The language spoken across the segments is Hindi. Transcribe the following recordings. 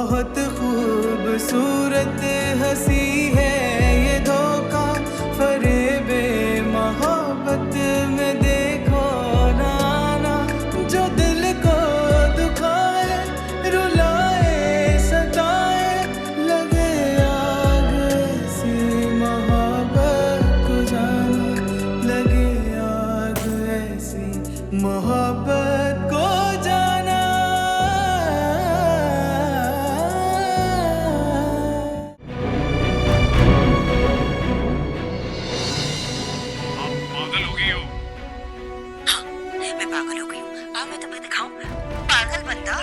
बहुत खूबसूरत हंसी है ये धोखा फरेबे मोहब्बत में देखो ना ना, जो दिल को दुखाए रुलाए सताए, लगे आग ऐसी मोहब्बत को जाना, लगे आग ऐसी मोहब्बत को जाना। मैं पागल हो गई हूँ। आओ मैं तुम्हें दिखाऊं पागल बंदा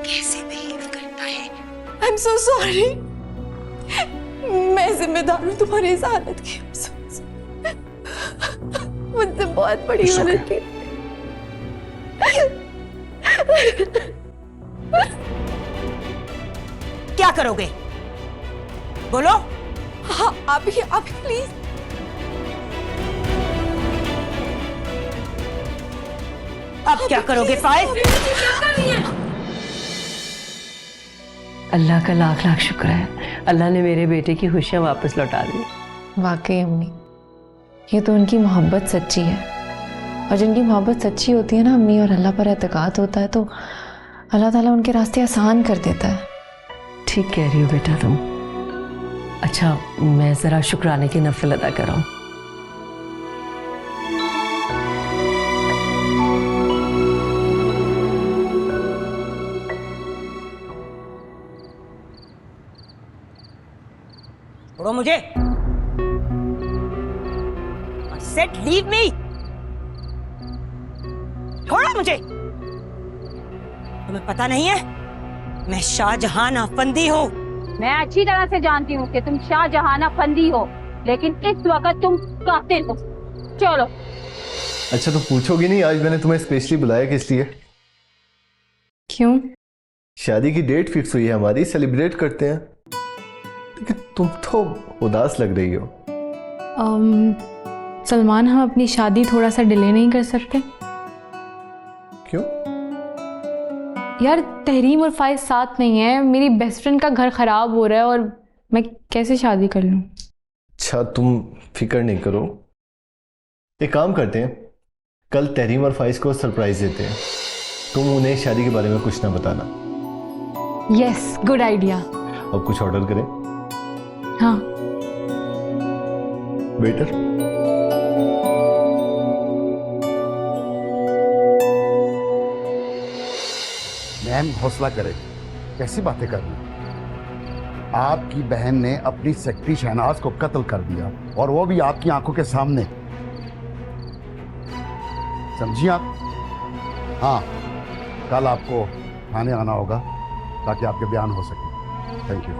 कैसे बिहेव करता है। आई एम सो सॉरी, मैं जिम्मेदार हूँ तुम्हारी इस हालत की। मुझसे बहुत बड़ी गलती। क्या करोगे बोलो। हाँ आप ही प्लीज। अब क्या करोगे फाइज? अल्लाह का लाख लाख शुक्र है, अल्लाह ने मेरे बेटे की खुशियां वापस लौटा दी। वाकई अम्मी, ये तो उनकी मोहब्बत सच्ची है, और जिनकी मोहब्बत सच्ची होती है ना अम्मी, और अल्लाह पर एतकाद होता है, तो अल्लाह ताला उनके रास्ते आसान कर देता है। ठीक कह रही हो बेटा तुम। अच्छा मैं जरा शुक्राने की नफल अदा कर रहा हूँ। छोड़ो मुझे। I said leave me. छोड़ो मुझे। तुम्हें पता नहीं है मैं शाहजहान अफंदी हूँ। मैं अच्छी तरह से जानती हूँ कि तुम शाहजहान अफंदी हो, लेकिन इस वक्त तुम कातिल हो। चलो। अच्छा तो पूछोगी नहीं आज मैंने तुम्हें स्पेशली बुलाया किस लिए? क्यों? शादी की डेट फिक्स हुई है हमारी, सेलिब्रेट करते हैं। लेकिन तुम तो उदास लग रही हो। सलमान, हम अपनी शादी थोड़ा सा डिले नहीं कर सकते? क्यों? यार तहरीम और फाइज साथ नहीं है, मेरी बेस्ट फ्रेंड का घर खराब हो रहा है और मैं कैसे शादी कर लूं? अच्छा तुम फिक्र नहीं करो, एक काम करते हैं, कल तहरीम और फाइज को सरप्राइज देते हैं। तुम उन्हें शादी के बारे में कुछ ना बताना। Yes, good idea. अब कुछ ऑर्डर करें? हाँ। वेटर। मैम हौसला करें, कैसी बातें कर रही हैं? आपकी बहन ने अपनी सेक्रेटरी शहनाज को कत्ल कर दिया, और वो भी आपकी आंखों के सामने। समझिए आप? हाँ, कल आपको थाने आना होगा ताकि आपके बयान हो सके। Thank you.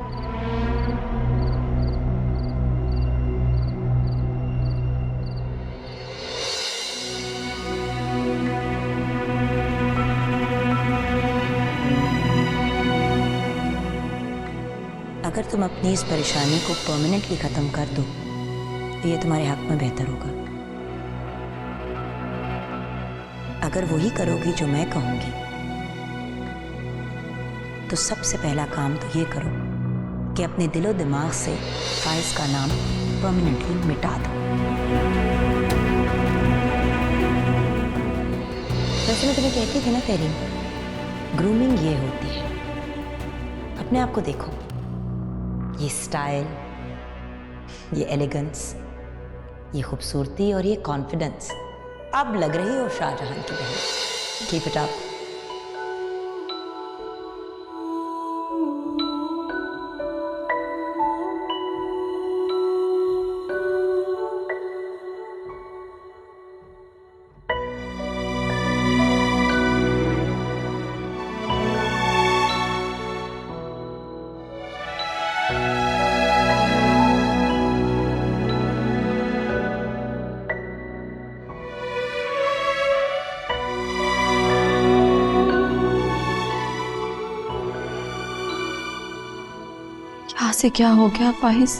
अगर तुम अपनी इस परेशानी को परमानेंटली खत्म कर दो तो ये तुम्हारे हक में बेहतर होगा। अगर वही करोगी जो मैं कहूंगी तो सबसे पहला काम तो ये करो कि अपने दिलो दिमाग से फाइज का नाम परमानेंटली मिटा दो। वैसे मैं तुम्हें कहती थी ना तेरी ग्रूमिंग ये होती है। अपने आप को देखो, ये स्टाइल, ये एलिगेंस, ये खूबसूरती और ये कॉन्फिडेंस, अब लग रही हो शाहजहां की बहन। Keep it up. यहाँ से क्या हो गया फाइज?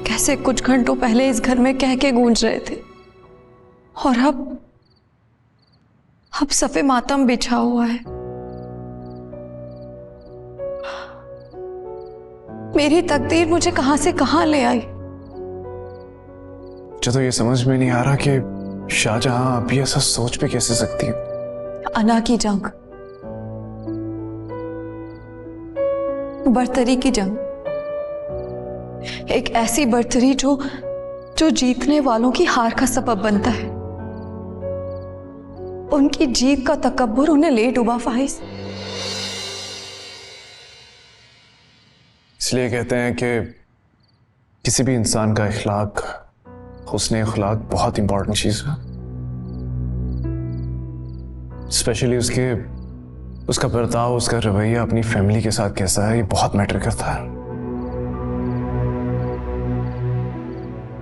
कैसे कुछ घंटों पहले इस घर में कह के गूंज रहे थे, और अब सफे मातम बिछा हुआ है। मेरी तकदीर मुझे कहां से कहां ले आई। मुझे तो ये समझ में नहीं आ रहा कि शाहजहां अभी ऐसा सोच भी कैसे सकती है। अना की जंग, बर्तरी की जंग, एक ऐसी बर्तरी जो जीतने वालों की हार का सबब बनता है। उनकी जीत का तकब्बुर उन्हें ले डूबा फाइज। इसलिए कहते हैं कि किसी भी इंसान का इखलाक, हुस्न इखलाक बहुत इंपॉर्टेंट चीज है। स्पेशली उसका बर्ताव, उसका रवैया अपनी फैमिली के साथ कैसा है, ये बहुत मैटर करता है।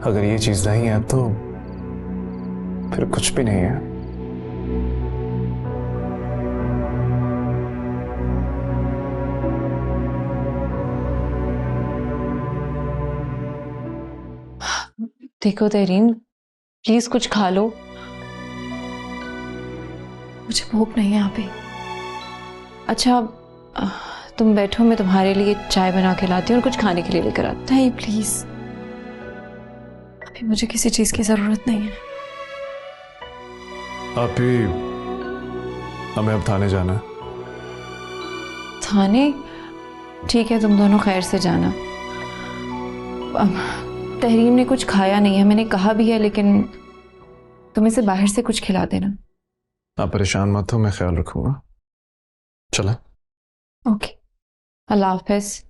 अगर ये चीज नहीं है तो फिर कुछ भी नहीं है। देखो तहरीन, प्लीज कुछ खा लो, मुझे भूख नहीं है यहाँ पे। अच्छा तुम बैठो, मैं तुम्हारे लिए चाय बना के लाती हूँ और कुछ खाने के लिए लेकर आती हूँ। नहीं प्लीज, अभी मुझे किसी चीज की जरूरत नहीं है। आप भी, हमें अब थाने जाना है। थाने? ठीक है, तुम दोनों खैर से जाना। तहरीम ने कुछ खाया नहीं है, मैंने कहा भी है, लेकिन तुम इसे बाहर से कुछ खिला देना। आप परेशान मत हो, मैं ख्याल रखूंगा। चलें। ओके, अल्लाह हाफिज।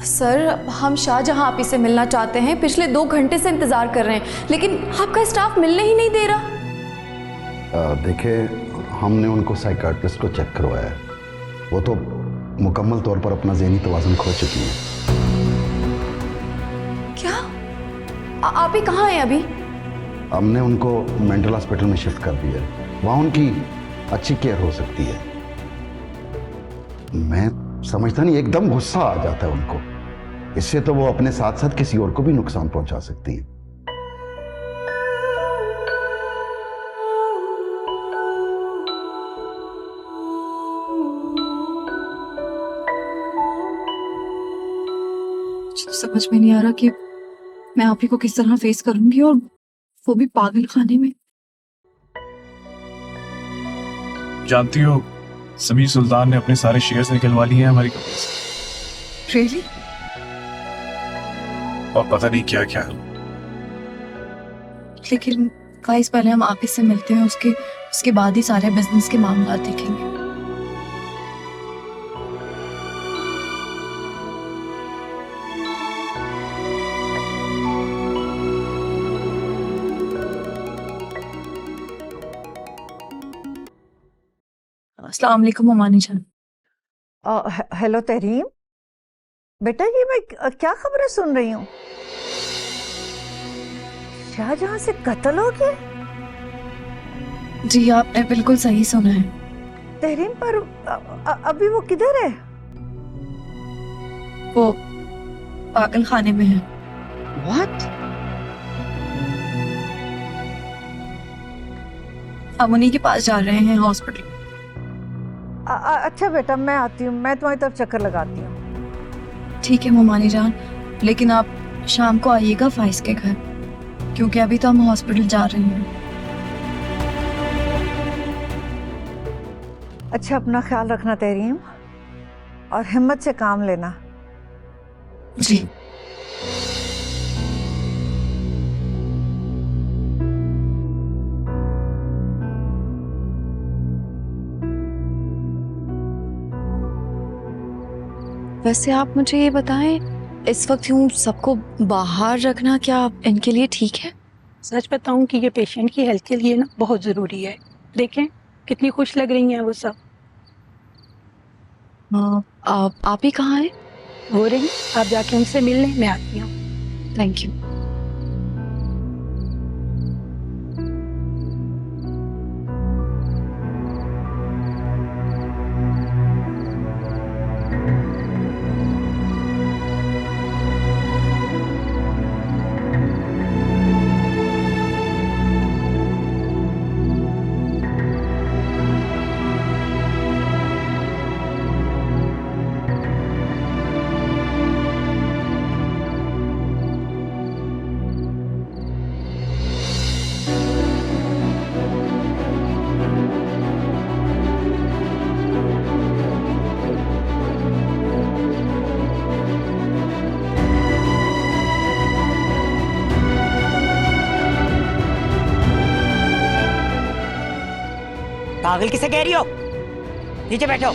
सर, हम शाहजहां आपी से मिलना चाहते हैं। पिछले 2 घंटे से इंतजार कर रहे हैं, लेकिन आपका स्टाफ मिलने ही नहीं दे रहा। देखिए, हमने उनको साइकाट्रिस्ट को चेक करवाया है। वो तो मुकम्मल तौर पर अपना ज़हनी तवाज़ुन खो चुकी है। क्या? आप ही कहाँ हैं अभी? हमने उनको मेंटल हॉस्पिटल में शिफ्ट कर दिया है। वहाँ उनकी अच्छी केयर हो सकती है। मैं समझता नहीं, एकदम गुस्सा आ जाता है उनको। इससे तो वो अपने साथ साथ किसी और को भी नुकसान पहुंचा सकती है। समझ में नहीं आ रहा कि मैं आप ही को किस तरह फेस करूंगी, और वो भी पागल खाने में। जानती हो, समीर सुल्तान ने अपने सारे शेयर्स निकलवा लिए हैं हमारी कंपनी से। रियली? और पता नहीं क्या क्या। लेकिन गाइस, पहले हम आप ही से मिलते हैं, उसके बाद ही सारे बिजनेस के मामला देखेंगे। अस्सलाम वालेकुम अमानी जान। हेलो तहरीम, बेटा ये मैं क्या खबरें सुन रही हूँ? शाहजहां से कत्ल हो गया? जी, आपने बिल्कुल सही सुना है। तहरीम, पर अभी वो किधर है? वो पागल खाने में है। What? हम उन्हीं के पास जा रहे हैं, हॉस्पिटल। अच्छा बेटा, मैं आती हूँ, मैं तुम्हारी तरफ चक्कर लगाती हूँ। ठीक है ममानी जान, लेकिन आप शाम को आइएगा फाइज के घर, क्योंकि अभी तो हम हॉस्पिटल जा रहे हैं। अच्छा, अपना ख्याल रखना तहरीम, और हिम्मत से काम लेना। जी। वैसे आप मुझे ये बताएं, इस वक्त यूं सबको बाहर रखना क्या इनके लिए ठीक है? सच बताऊं कि ये पेशेंट की हेल्थ के लिए ना बहुत ज़रूरी है। देखें कितनी खुश लग रही हैं वो सब। आप ही कहाँ हैं? वो रही, आप जाके उनसे मिल लें, मैं आती हूँ। Thank you. पागल किसे कह रही हो? नीचे बैठो।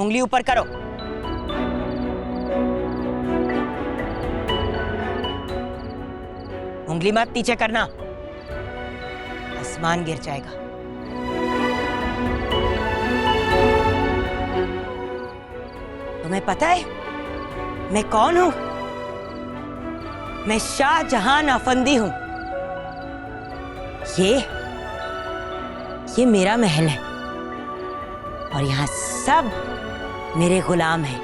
उंगली ऊपर करो। उंगली मत नीचे करना, आसमान गिर जाएगा। तुम्हें पता है मैं कौन हूं? मैं शाहजहान अफंदी हूं। ये मेरा महल है और यहां सब मेरे गुलाम हैं।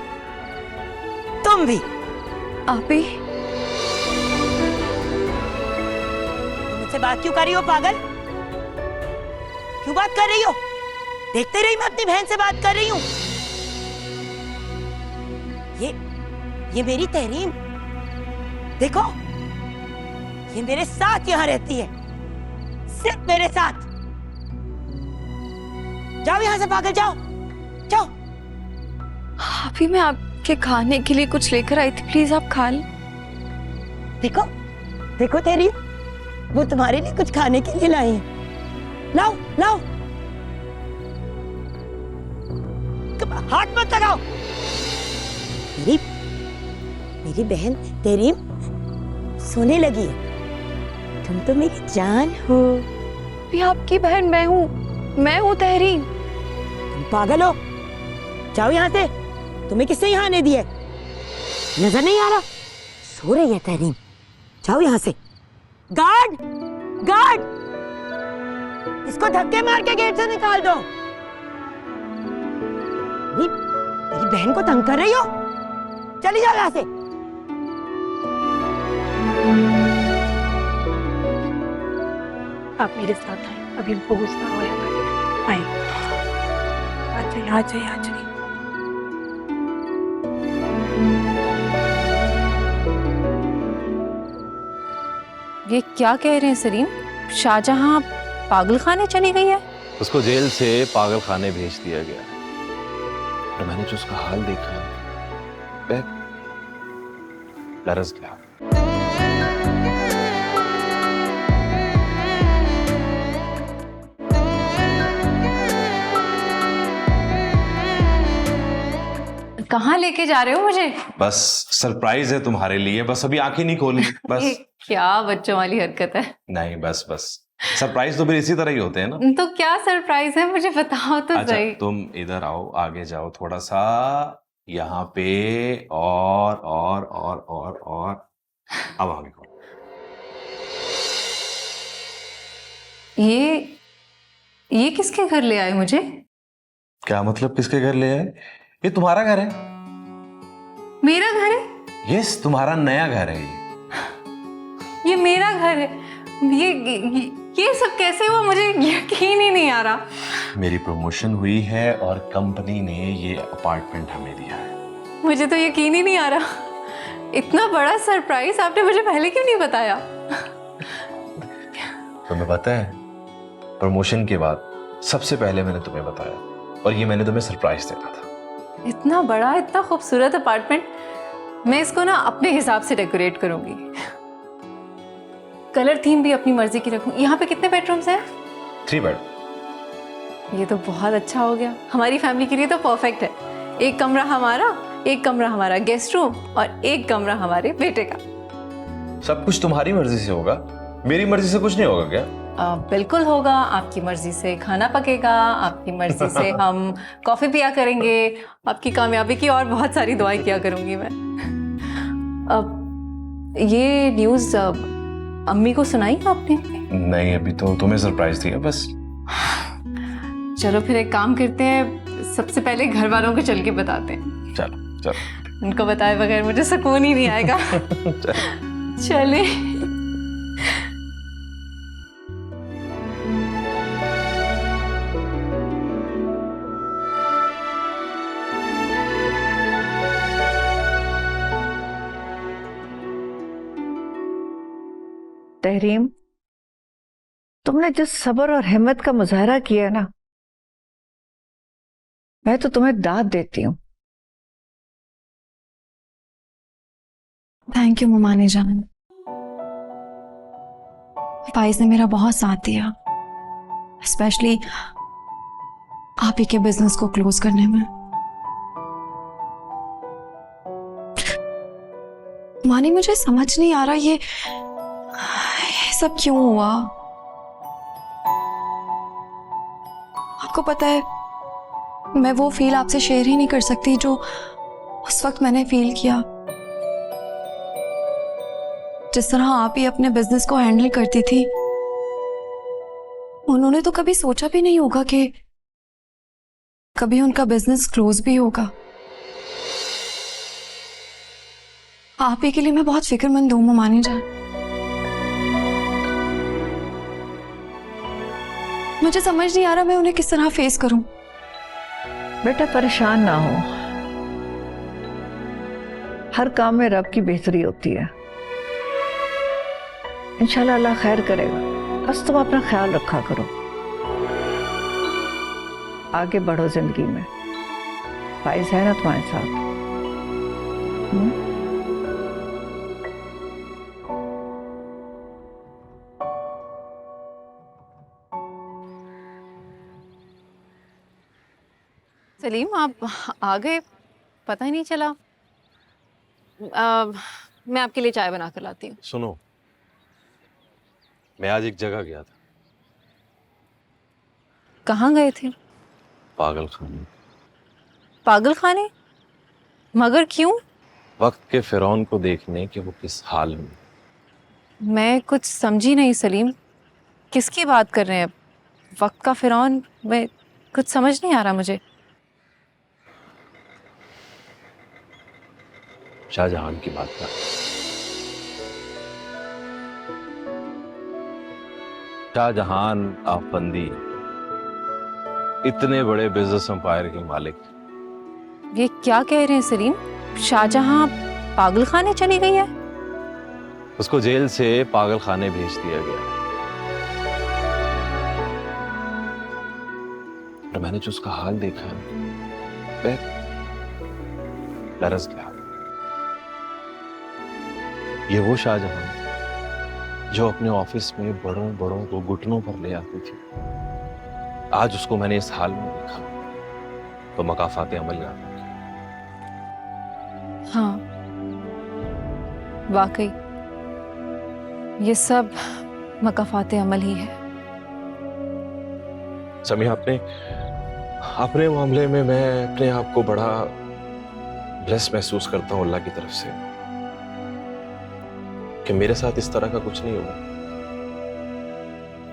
तुम भी। आप भी? तुम मुझसे बात क्यों कर रही हो पागल? क्यों बात कर रही हो? देखते रही मैं अपनी बहन से बात कर रही हूं। ये मेरी तहरीम, देखो ये मेरे साथ यहां रहती है, सिर्फ मेरे साथ। जाओ यहां से पागल, जाओ जाओ। अभी मैं आपके खाने के लिए कुछ लेकर आई थी, प्लीज आप खा लो। देखो देखो तेरी, वो तुम्हारे लिए कुछ खाने के लिए लाई है। लाओ लाओ, हाथ मत लगाओ। मेरी बहन तेरी सोने लगी है। तुम तो मेरी जान हो। भी आपकी बहन मैं हूँ तहरीम। तुम पागल हो? जाओ यहाँ से। तुम्हें किसने यहाँ आने दिया? नजर नहीं आ रहा? सो रही है तहरीम। जाओ यहाँ से। गार्ड गार्ड, इसको धक्के मार के गेट से निकाल दो। मेरी बहन को तंग कर रही हो? चली जाओ यहाँ से। आप मेरे साथ आए, अभी हमको गुस्सा हो रहा है। आए, आ जाइए आ जाइए आ जाइए। ये क्या कह रहे हैं सलीम? शाहजहां पागल खाने चली गई है? उसको जेल से पागल खाने भेज दिया गया है। और मैंने जो उसका हाल देखा है, मैं लरज़ गया। कहाँ लेके जा रहे हो मुझे? बस सरप्राइज है तुम्हारे लिए, बस अभी आंखें नहीं खोली बस। ये क्या बच्चों वाली हरकत है? नहीं बस बस, सरप्राइज तो फिर इसी तरह ही होते हैं ना। तो क्या सरप्राइज है, मुझे बताओ तो अच्छा सही। तुम इधर आओ, आगे जाओ थोड़ा सा, यहाँ पे और अब आगे खोलो। ये किसके घर ले आए मुझे? क्या मतलब किसके घर ले आए? ये तुम्हारा घर है। मेरा घर है? यस, तुम्हारा नया घर है ये मेरा घर है। ये सब कैसे हुआ, मुझे यकीन ही नहीं आ रहा। मेरी प्रमोशन हुई है और कंपनी ने ये अपार्टमेंट हमें दिया है। मुझे तो यकीन ही नहीं आ रहा। इतना बड़ा सरप्राइज आपने मुझे पहले क्यों नहीं बताया? तुम्हें पता है, प्रमोशन के बाद सबसे पहले मैंने तुम्हें बताया, और ये मैंने तुम्हें सरप्राइज देना था। इतना बड़ा, इतना खूबसूरत अपार्टमेंट, मैं इसको ना अपने हिसाब से डेकोरेट करूंगी। कलर थीम भी अपनी मर्जी की रखूंगी। यहाँ पे कितने बेडरूम्स हैं? 3 बेड। ये तो बहुत अच्छा हो गया, हमारी फैमिली के लिए तो परफेक्ट है। एक कमरा हमारा गेस्ट रूम और एक कमरा हमारे बेटे का। सब कुछ तुम्हारी मर्जी से होगा, मेरी मर्जी से कुछ नहीं होगा क्या? बिल्कुल होगा। आपकी मर्जी से खाना पकेगा, आपकी मर्जी से हम कॉफी पिया करेंगे, आपकी कामयाबी की और बहुत सारी दुआएं किया करूंगी मैं। अब ये न्यूज़ अम्मी को सुनाई आपने? नहीं, अभी तो तुम्हें सरप्राइज दिया बस। चलो फिर एक काम करते हैं, सबसे पहले घर वालों को चल के बताते हैं। चलो चलो। उनको बताए बगैर मुझे सुकून ही नहीं आएगा। चले। तहरीम, तुमने जिस सब्र और हिम्मत का मुजाहरा किया है ना, मैं तो तुम्हें दाद देती हूँ। थैंक यू ममाने जान। फाइज ने मेरा बहुत साथ दिया, स्पेशली आप ही के बिजनेस को क्लोज करने में। मानी, मुझे समझ नहीं आ रहा ये सब क्यों हुआ। आपको पता है, मैं वो फील आपसे शेयर ही नहीं कर सकती जो उस वक्त मैंने फील किया। जिस तरह आप ही अपने बिजनेस को हैंडल करती थी, उन्होंने तो कभी सोचा भी नहीं होगा कि कभी उनका बिजनेस क्लोज भी होगा। आप ही के लिए मैं बहुत फिक्रमंद हूं मानी जान। मुझे समझ नहीं आ रहा मैं उन्हें किस तरह फेस करूं। बेटा परेशान ना हो, हर काम में रब की बेहतरी होती है। इंशाल्लाह अल्लाह खैर करेगा, बस तुम अपना ख्याल रखा करो, आगे बढ़ो जिंदगी में। फाइज है ना तुम्हारे साथ? सलीम, आप आ गए, पता ही नहीं चला। मैं आपके लिए चाय बना कर लाती हूँ। सुनो, मैं आज एक जगह गया था। कहाँ गए थे? पागल खाने। पागल खाने? मगर क्यों? वक्त के फिरौन को देखने कि वो किस हाल में। मैं कुछ समझी नहीं सलीम, किसकी बात कर रहे हैं? वक्त का फिरौन? मैं कुछ समझ नहीं आ रहा मुझे। शाहजहां की बात कर। शाहजहां आफंदी इतने बड़े बिजनेस एम्पायर के मालिक। ये क्या कह रहे हैं सलीम? शाहजहां पागल खाने चली गई है? उसको जेल से पागल खाने भेज दिया गया। और मैंने जो उसका हाल देखा, मैं लरज़ गया। ये वो शाहजहां जो अपने ऑफिस में बड़ों बड़ों को घुटनों पर ले आती थी, आज उसको मैंने इस हाल में देखा तो मकाफाते अमल याद आ गया। हाँ, वाकई ये सब मकाफाते अमल ही है। समीहा, अपने मामले में मैं अपने आप को बड़ा ब्लेस महसूस करता हूँ अल्लाह की तरफ से कि मेरे साथ इस तरह का कुछ नहीं हुआ।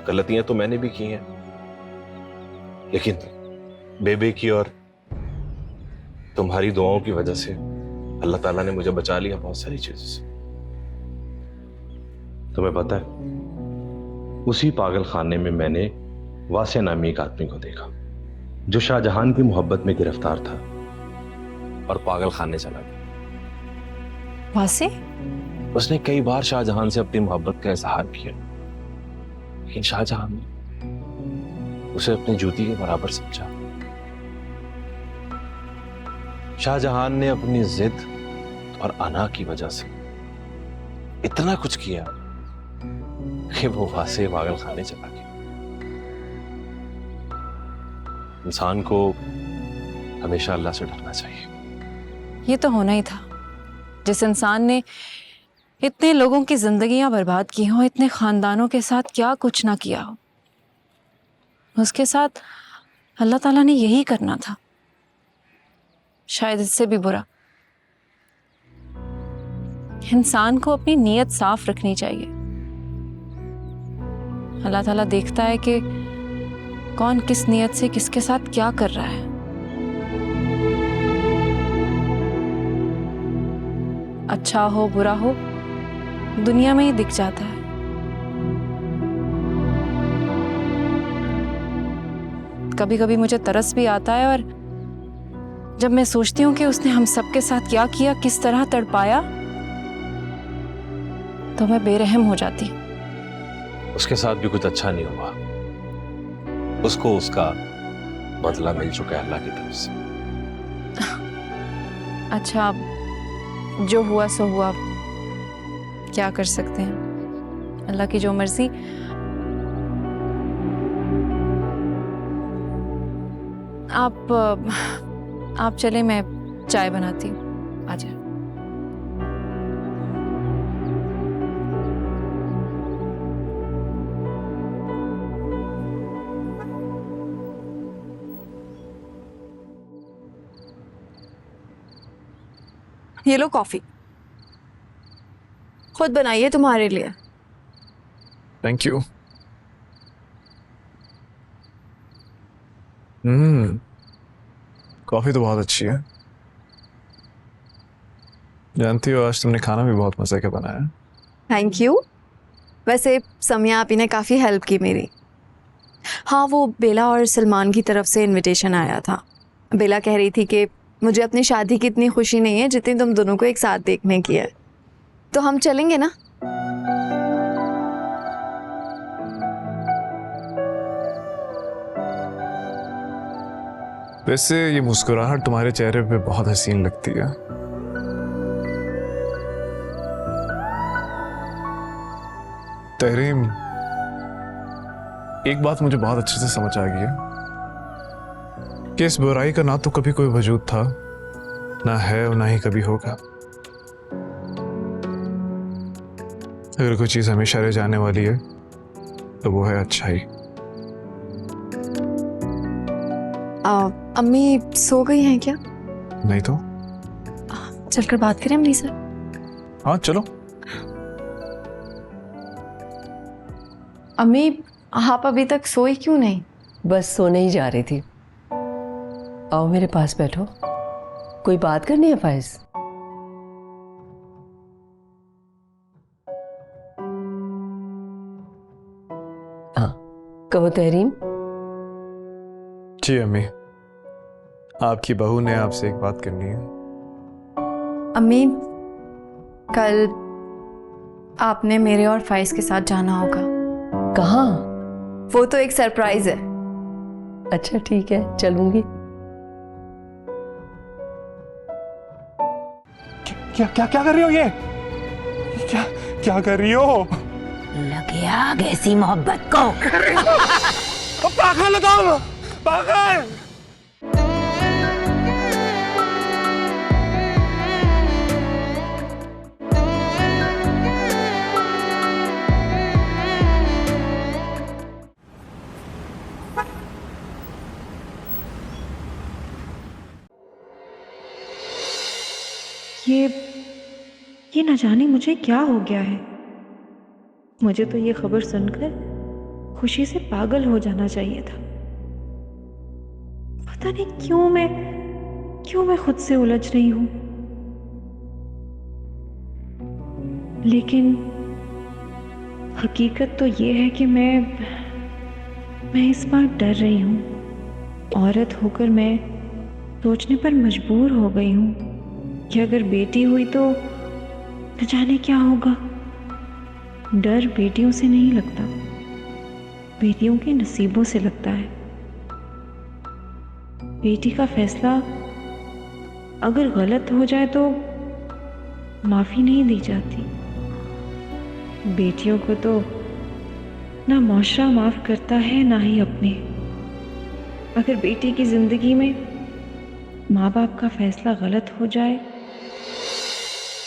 गलतियां तो मैंने भी की हैं, लेकिन बेबे की और तुम्हारी दुआओं की वजह से अल्लाह ताला ने मुझे बचा लिया बहुत सारी चीजों से। तुम्हें पता है, उसी पागल खाने में मैंने वासे नामी एक आदमी को देखा जो शाहजहां की मोहब्बत में गिरफ्तार था और पागल खाने चला गया। वासे? उसने कई बार शाहजहां से अपनी मोहब्बत का इजहार किया, लेकिन शाहजहां ने उसे अपनी जूती के बराबर समझा। शाहजहां ने अपनी जिद और अना की वजह से इतना कुछ किया कि वो वासे पागल खाने चला गया। इंसान को हमेशा अल्लाह से डरना चाहिए। ये तो होना ही था। जिस इंसान ने इतने लोगों की जिंदगियां बर्बाद की हों, इतने खानदानों के साथ क्या कुछ ना किया हो, उसके साथ अल्लाह ताला ने यही करना था, शायद इससे भी बुरा। इंसान को अपनी नीयत साफ रखनी चाहिए। अल्लाह ताला देखता है कि कौन किस नीयत से किसके साथ क्या कर रहा है। अच्छा हो बुरा हो, दुनिया में ही दिख जाता है। कभी कभी मुझे तरस भी आता है, और जब मैं सोचती हूँ कि उसने हम सबके साथ क्या किया, किस तरह तड़पाया, तो मैं बेरहम हो जाती। उसके साथ भी कुछ अच्छा नहीं हुआ, उसको उसका बदला मिल चुका है अल्लाह की तरफ से। अच्छा, जो हुआ सो हुआ, क्या कर सकते हैं। अल्लाह की जो मर्जी। आप चले, मैं चाय बनाती हूँ। आ जाए। ये लो कॉफी, खुद बनाइए तुम्हारे लिए। Thank you. कॉफी तो बहुत अच्छी है। जानती हो आज तुमने खाना भी बहुत मजे का बनाया। Thank you. वैसे समिया आपी ने काफ़ी हेल्प की मेरी। हाँ, वो बेला और सलमान की तरफ से इनविटेशन आया था। बेला कह रही थी कि मुझे अपनी शादी की इतनी खुशी नहीं है जितनी तुम दोनों को एक साथ देखने की है, तो हम चलेंगे ना? वैसे ये मुस्कुराहट तुम्हारे चेहरे पे बहुत हसीन लगती है। तहरीम, एक बात मुझे बहुत अच्छे से समझ आ गई है कि इस बुराई का ना तो कभी कोई वजूद था, ना है और ना ही कभी होगा। अगर कोई चीज हमेशा रह जाने वाली है तो वो है अच्छाई। अम्मी सो गई हैं क्या? नहीं तो चलकर बात करें अम्मी से। हाँ चलो। अम्मी आप अभी तक सोई क्यों नहीं? बस सोने ही जा रही थी। आओ मेरे पास बैठो, कोई बात करनी है फाइज? हाँ कहो तहरीम। जी अम्मी, आपकी बहू ने आपसे एक बात करनी है। अम्मी कल आपने मेरे और फाइज के साथ जाना होगा। कहाँ? वो तो एक सरप्राइज है। अच्छा ठीक है, चलूंगी। क्या क्या क्या कर रही हो? ये क्या क्या कर रही हो? लगे आग ऐसी मोहब्बत को। पागल लगाओ, पागल। ये न जाने मुझे क्या हो गया है। मुझे तो ये खबर सुनकर खुशी से पागल हो जाना चाहिए था। पता नहीं क्यों मैं खुद से उलझ रही हूं। लेकिन हकीकत तो ये है कि मैं इस बार डर रही हूं। औरत होकर मैं सोचने पर मजबूर हो गई हूं कि अगर बेटी हुई तो न जाने क्या होगा। डर बेटियों से नहीं लगता, बेटियों के नसीबों से लगता है। बेटी का फैसला अगर गलत हो जाए तो माफ़ी नहीं दी जाती। बेटियों को तो ना माशरा माफ़ करता है ना ही अपने। अगर बेटी की ज़िंदगी में माँ बाप का फैसला गलत हो जाए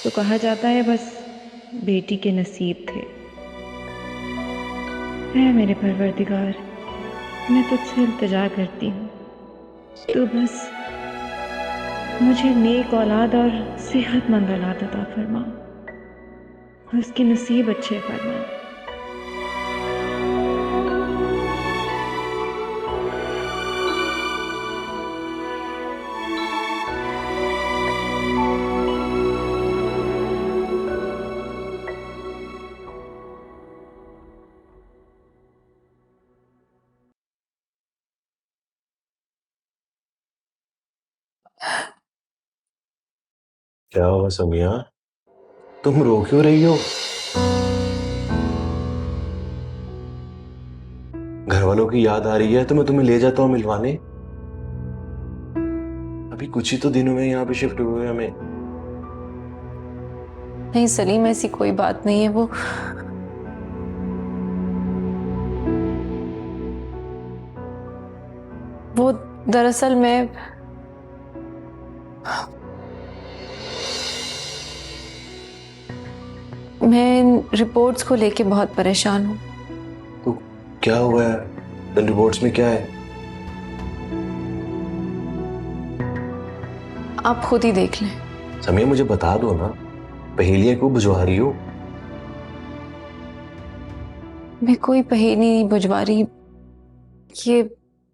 तो कहा जाता है बस बेटी के नसीब थे। है मेरे परवरदिगार, मैं तुझसे इल्तिजा करती हूँ, तू बस मुझे नेक औलाद और सेहतमंद औलाद अता फरमा और उसके नसीब अच्छे फरमा। क्या हुआ समिया, तुम रो क्यों रही हो? घर वालों की याद आ रही है तो मैं तुम्हें ले जाता हूँ मिलवाने। अभी कुछ ही तो दिनों में यहाँ पे शिफ्ट हुए हमें। नहीं सलीम, ऐसी कोई बात नहीं है। वो दरअसल मैं इन रिपोर्ट्स को लेके बहुत परेशान हूँ। तो क्या हुआ है? इन रिपोर्ट्स में क्या है? आप खुद ही देख लें। समिया मुझे बता दो ना, पहेलियां क्यों बुझवा रही हो? मैं कोई पहेली नहीं बुझवा रही, ये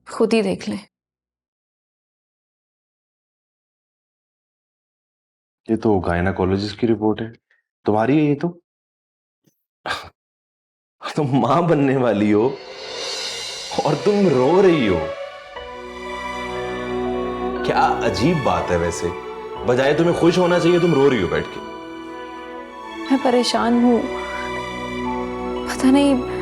खुद ही देख लें। ये तो गायनाकोलॉजिस्ट की रिपोर्ट है, तुम्हारी है ये तो। तुम मां बनने वाली हो और तुम रो रही हो। क्या अजीब बात है वैसे, बजाय तुम्हें खुश होना चाहिए तुम रो रही हो बैठ के। मैं परेशान हूँ, पता नहीं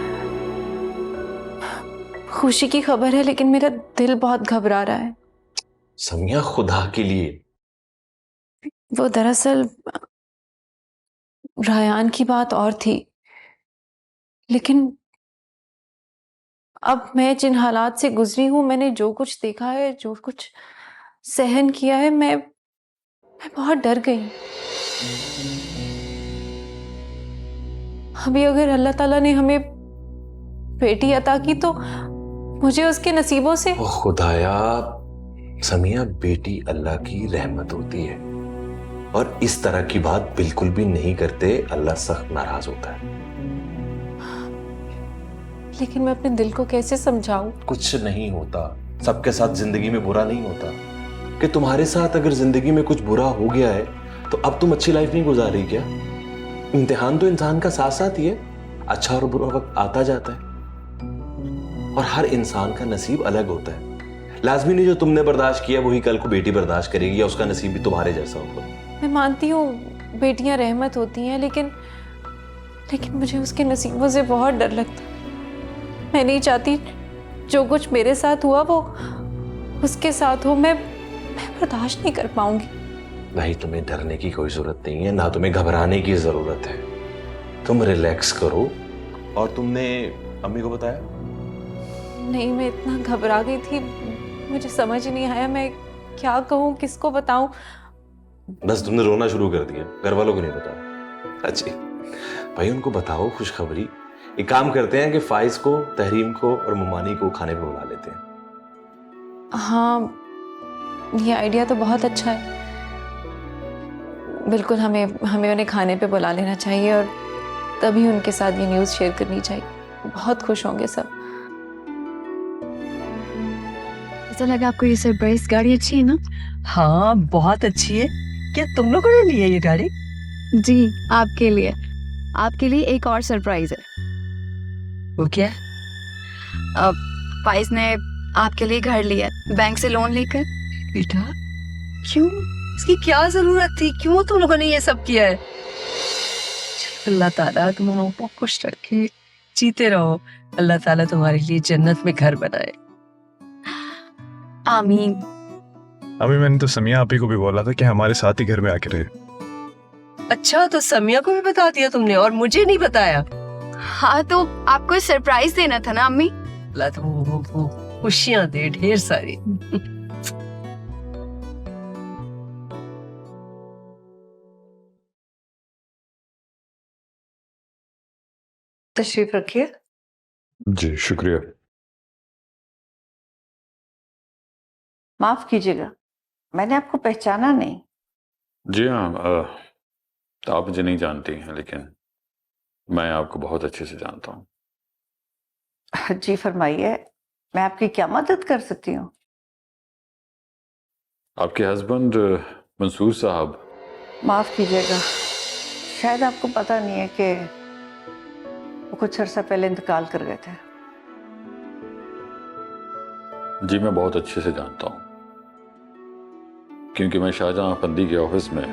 खुशी की खबर है लेकिन मेरा दिल बहुत घबरा रहा है। समिया खुदा के लिए। वो दरअसल रायान की बात और थी, लेकिन अब मैं जिन हालात से गुजरी हूं, मैंने जो कुछ देखा है, जो कुछ सहन किया है, मैं बहुत डर गई। अभी अगर अल्लाह ताला ने हमें बेटी अता की तो मुझे उसके नसीबों से। ओ खुदाया, समिया बेटी अल्लाह की रहमत होती है और इस तरह की बात बिल्कुल भी नहीं करते, अल्लाह सख्त नाराज होता है। लेकिन मैं अपने दिल को कैसे समझाऊं? कुछ नहीं होता, सबके साथ जिंदगी में बुरा नहीं होता। कि तुम्हारे साथ अगर जिंदगी में कुछ बुरा हो गया है तो अब तुम अच्छी लाइफ नहीं गुजार रही क्या? इम्तिहान तो इंसान का साथ साथ ही है, अच्छा और बुरा वक्त आता जाता है और हर इंसान का नसीब अलग होता है। लाजमी नहीं जो तुमने बर्दाश्त किया वही कल को बेटी बर्दाश्त करेगी या उसका नसीब भी तुम्हारे जैसा होगा। मैं मानती हूँ बेटियां रहमत होती हैं, लेकिन मुझे उसके नसीबों से बहुत डर लगता। मैं नहीं चाहती जो कुछ मेरे साथ हुआ वो उसके साथ हो। मैं बर्दाश्त नहीं कर पाऊंगी। नहीं, तुम्हें डरने की कोई जरूरत नहीं है, ना तुम्हें घबराने की जरूरत है। तुम रिलैक्स करो। और तुमने अम्मी को बताया? नहीं, मैं इतना घबरा गई थी, मुझे समझ नहीं आया मैं क्या कहूँ, किसको बताऊं। बस तुमने रोना शुरू कर दिया, घर वालों को नहीं बताया? अच्छी भाई, उनको बताओ खुशखबरी। एक काम करते हैं कि फाइज को, तहरीम को और मुमानी को खाने पे बुला लेते हैं। हाँ, ये आइडिया तो बहुत अच्छा है। बिल्कुल, हमें उन्हें खाने पे बुला लेना चाहिए और तभी उनके साथ ये न्यूज़ शेयर करनी चाहिए। बहुत खुश होंगे सब। ऐसा लगा आपको ये सरप्राइज गाड़ी अच्छी है ना? हाँ, बहुत अच्छी है। क्या तुम लोगों ने ली है ये गाड़ी? जी, आपके लिए। आपके लिए एक और सरप्राइज है। वो क्या? अब फाइज ने आपके लिए घर लिया बैंक से लोन लेकर। बेटा, क्यों? इसकी क्या जरूरत थी? क्यों तुम लोगों ने ये सब किया है? अल्लाह ताला तुम लोगों को खुश रखे, जीते रहो। अल्लाह ताला तुम्हारे लिए जन्नत में घर बनाए। आमीन। अभी मैंने तो समिया आपी को भी बोला था कि हमारे साथ ही घर में आके रहे। अच्छा, तो समिया को भी बता दिया तुमने और मुझे नहीं बताया? हाँ, तो आपको सरप्राइज देना था ना अम्मी। अल्लाह तुमको खुशियां दे ढेर सारी। तशरीफ रखिए। जी शुक्रिया। माफ कीजिएगा, मैंने आपको पहचाना नहीं। जी हाँ, आप मुझे नहीं जानती हैं लेकिन मैं आपको बहुत अच्छे से जानता हूँ। जी फरमाइए, मैं आपकी क्या मदद कर सकती हूँ? आपके हस्बैंड मंसूर साहब। माफ कीजिएगा, शायद आपको पता नहीं है कि वो कुछ अर्सा पहले इंतकाल कर गए थे। जी मैं बहुत अच्छे से जानता हूँ क्योंकि मैं शाहजहां फंदी के ऑफिस में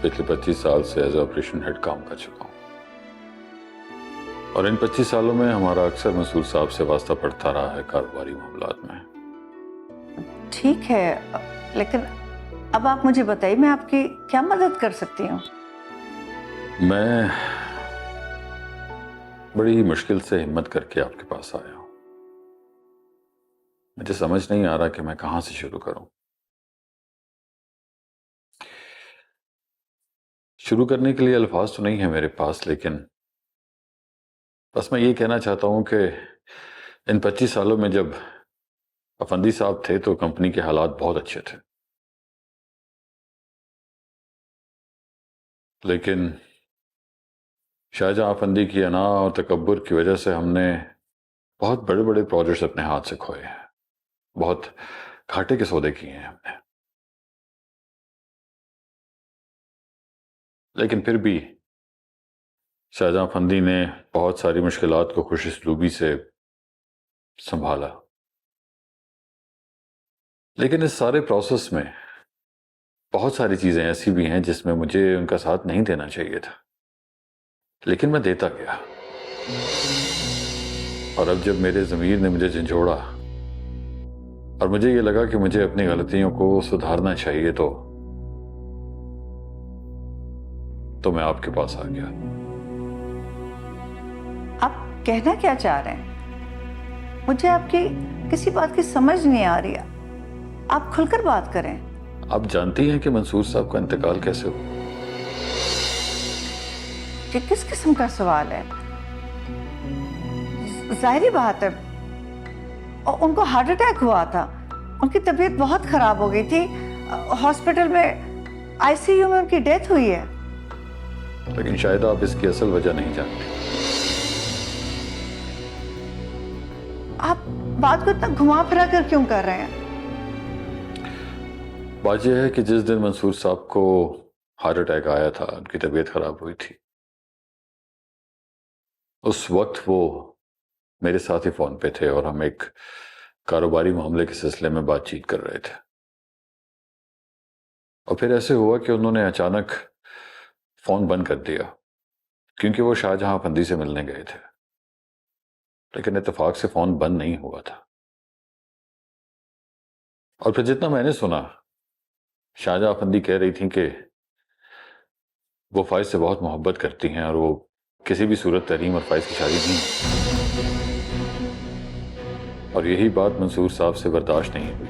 पिछले 25 साल से एज ऑपरेशन हेड काम कर चुका हूँ और इन 25 सालों में हमारा अक्सर मंसूर साहब से वास्ता पड़ता रहा है कारोबारी मामलात में। ठीक है, लेकिन अब आप मुझे बताइए मैं आपकी क्या मदद कर सकती हूँ? मैं बड़ी मुश्किल से हिम्मत करके आपके पास आया हूँ। मुझे समझ नहीं आ रहा कि मैं कहां से शुरू करूं। शुरू करने के लिए अल्फाज तो नहीं है मेरे पास, लेकिन बस मैं ये कहना चाहता हूं कि इन 25 सालों में जब अफंदी साहब थे तो कंपनी के हालात बहुत अच्छे थे, लेकिन शाहजहां अफंदी की अना और तकब्बुर की वजह से हमने बहुत बड़े बड़े प्रोजेक्ट्स अपने हाथ से खोए हैं, बहुत घाटे के सौदे किए हैं हमने। लेकिन फिर भी शाहजहां अफंदी ने बहुत सारी मुश्किलात को खुशउस्लूबी से संभाला। लेकिन इस सारे प्रोसेस में बहुत सारी चीजें ऐसी भी हैं जिसमें मुझे उनका साथ नहीं देना चाहिए था, लेकिन मैं देता गया। और अब जब मेरे ज़मीर ने मुझे झंझोड़ा और मुझे ये लगा कि मुझे अपनी गलतियों को सुधारना चाहिए, तो मैं आपके पास आ गया। आप कहना क्या चाह रहे हैं? मुझे आपकी किसी बात की समझ नहीं आ रही है। आप खुलकर बात करें। आप जानती हैं कि मंसूर साहब का इंतकाल कैसे हुआ? ये किस किस्म का सवाल है? जाहिर बात है, और उनको हार्ट अटैक हुआ था। उनकी तबीयत बहुत खराब हो गई थी। हॉस्पिटल में आईसीयू में उनकी डेथ हुई है। लेकिन शायद आप इसकी असल वजह नहीं जानते। आप बात को इतना घुमा फिरा कर क्यों कर रहे हैं? बात यह है कि जिस दिन मंसूर साहब को हार्ट अटैक आया था, उनकी तबीयत खराब हुई थी, उस वक्त वो मेरे साथ ही फोन पे थे और हम एक कारोबारी मामले के सिलसिले में बातचीत कर रहे थे। और फिर ऐसे हुआ कि उन्होंने अचानक फोन बंद कर दिया, क्योंकि वो शाहजहां अफंदी से मिलने गए थे। लेकिन इत्तेफाक से फोन बंद नहीं हुआ था। और फिर जितना मैंने सुना, शाहजहां अफंदी कह रही थी कि वो फाइज से बहुत मोहब्बत करती हैं और वो किसी भी सूरत तहरीम और फाइज की शादी नहीं। और यही बात मंसूर साहब से बर्दाश्त नहीं हुई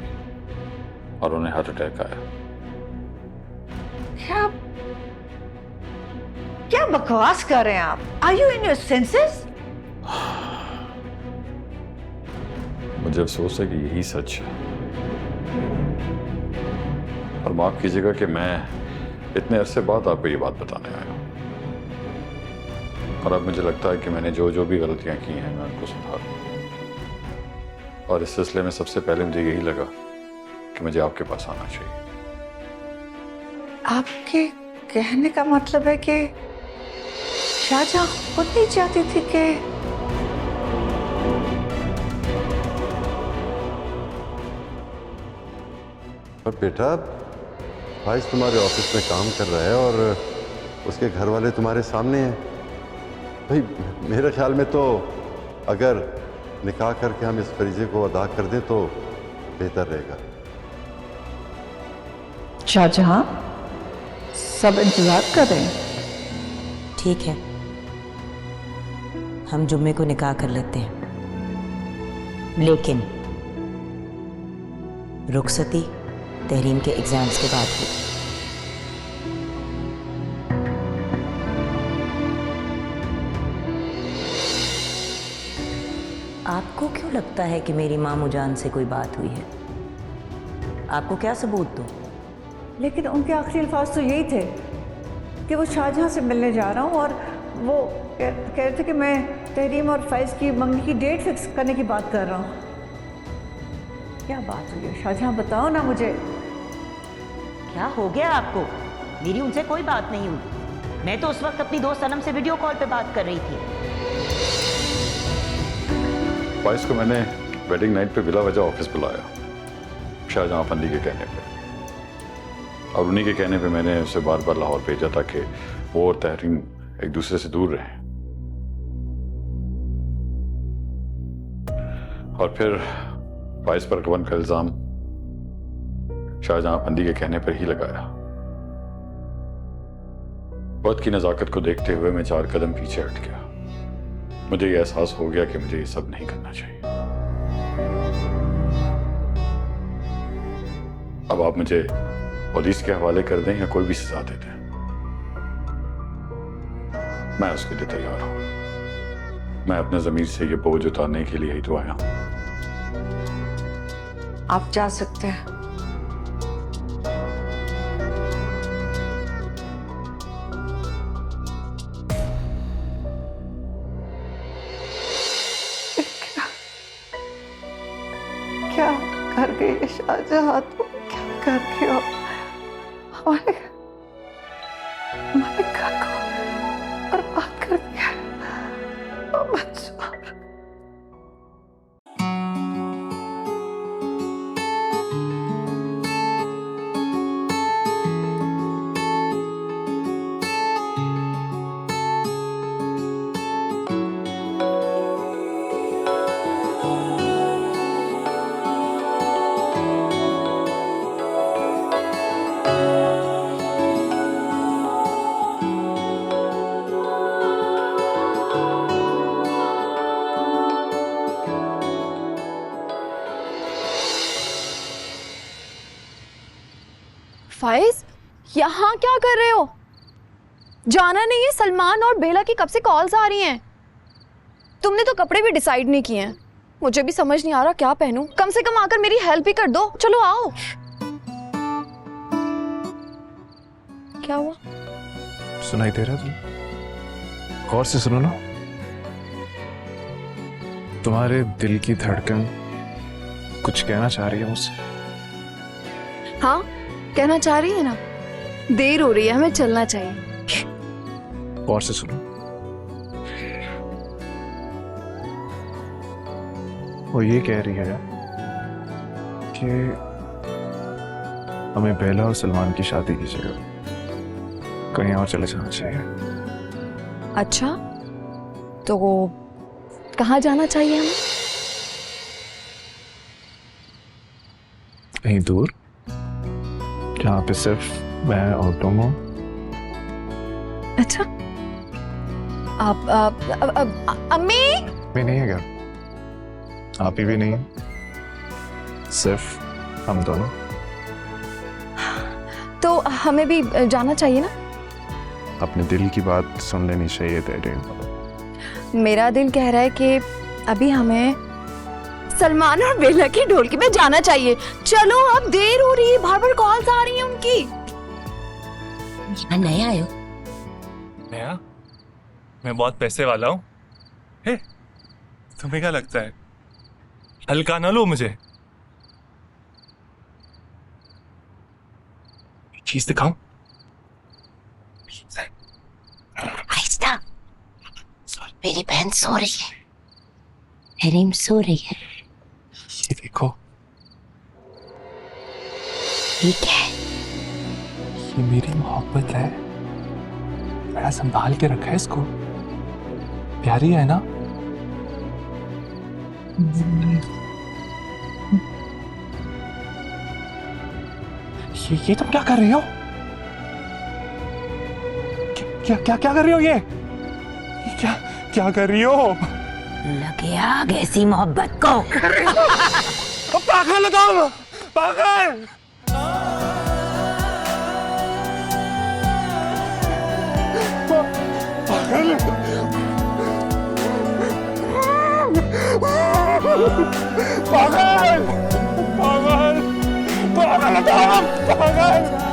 और उन्हें हार्ट अटैक आया। क्या बकवास कर रहे हैं आप? Are you in your senses? मुझे अफसोस है कि यही सच है। और माफ कीजिएगा कि मैं इतने अरसे बाद आपको ये बात बताने आया हूं। और अब मुझे लगता है कि मैंने जो जो भी गलतियां की हैं मैं उनको सुधारूं। और इस सिलसिले में सबसे पहले मुझे यही लगा कि मुझे आपके पास आना चाहिए। आपके कहने का मतलब है कि शाहजहां खुद नहीं चाहती थी कि पर बेटा, फाइज तुम्हारे ऑफिस में काम कर रहा है और उसके घर वाले तुम्हारे सामने हैं। भाई मेरे ख्याल में तो अगर निकाह करके हम इस फरीजे को अदा कर दें तो बेहतर रहेगा। शाहजहां, सब इंतजार कर रहे हैं। ठीक है, हम जुम्मे को निकाह कर लेते हैं, लेकिन रुखसती तहरीम के एग्जाम्स के बाद हुई। आपको क्यों लगता है कि मेरी मामू जान से कोई बात हुई है? आपको क्या सबूत दूं? लेकिन उनके आखिरी अल्फाज तो यही थे कि वो शाहजहां से मिलने जा रहा हूँ, और वो कह रहे थे कि मैं तहरीम और फैज़ की मंगनी की डेट फिक्स करने की बात कर रहा हूँ। क्या बात हुई है शाहजहां, बताओ ना मुझे। क्या हो गया आपको? मेरी उनसे कोई बात नहीं हुई। मैं तो उस वक्त अपनी दोस्त सनम से वीडियो कॉल पे बात कर रही थी। फाइज को मैंने वेडिंग नाइट पे बिला वजह ऑफिस बुलाया, शाहजहां अफंदी के कहने पे। और उन्हीं के कहने पे मैंने उसे बार बार लाहौर भेजा ताकि वो और तहरीम एक दूसरे से दूर रहें। और फिर फाइज पर गबन का इल्जाम शाहजहां अफंदी के कहने पर ही लगाया। वक्त की नजाकत को देखते हुए मैं 4 कदम पीछे हट गया। मुझे यह एहसास हो गया कि मुझे ये सब नहीं करना चाहिए। अब आप मुझे पुलिस के हवाले कर दें या कोई भी सजा दे दें, मैं उसके लिए तैयार हूं। मैं अपने ज़मीर से ये बोझ उतारने के लिए ही तो आया हूं। आप जा सकते हैं। क्या कर गए शाहजहां, तुम क्या कर गए हो? हमारे घर को बर्बाद कर दिया। मंसूर, फाइज, यहाँ क्या कर रहे हो? जाना नहीं है? सलमान और बेला की कब से कॉल्स आ रही हैं। तुमने तो कपड़े भी डिसाइड नहीं किए हैं। मुझे भी समझ नहीं आ रहा क्या पहनूं। कम से कम आकर मेरी हेल्प ही कर दो। चलो आओ। क्या हुआ? सुनाई दे रहा है? तुम गौर से सुनो ना। तुम्हारे दिल की धड़कन कुछ कहना चाह रही है मुझसे। हाँ, कहना चाह रही है ना। देर हो रही है, हमें चलना चाहिए। गौर से सुनो। वो ये कह रही है कि हमें बेला और सलमान की शादी की जगह कहीं और चले जाना चाहिए। अच्छा, तो कहाँ जाना चाहिए हमें? कहीं दूर, जहाँ पे सिर्फ मैं और तुम हो। अच्छा, आप अम्मी? भी नहीं है क्या? आप ही भी नहीं है, सिर्फ हम दोनों। तो हमें भी जाना चाहिए ना। अपने दिल की बात सुन लेनी चाहिए तेरे। मेरा दिल कह रहा है कि अभी हमें सलमान और बेला की ढोलकी में जाना चाहिए। चलो, अब देर हो रही है, बार बार कॉल्स आ रही हैं उनकी। नया आयो? नया? मैं बहुत पैसे वाला हूँ। तुम्हें क्या लगता है? हल्का ना लो मुझे। चीज दिखाऊं? आहिस्ता। मेरी बहन सो रही है, तहरीम सो रही है। ये देखो। ठीक है, ये मेरी मोहब्बत है। बड़ा संभाल के रखा है इसको। प्यारी है ना? ये तुम क्या कर रही हो? क्या कर रही हो? ये क्या कर रही हो? लगे आग ऐसी मोहब्बत को। पागल लगाओ, पागल। पागल, पागल, पागल, पागल, पागल।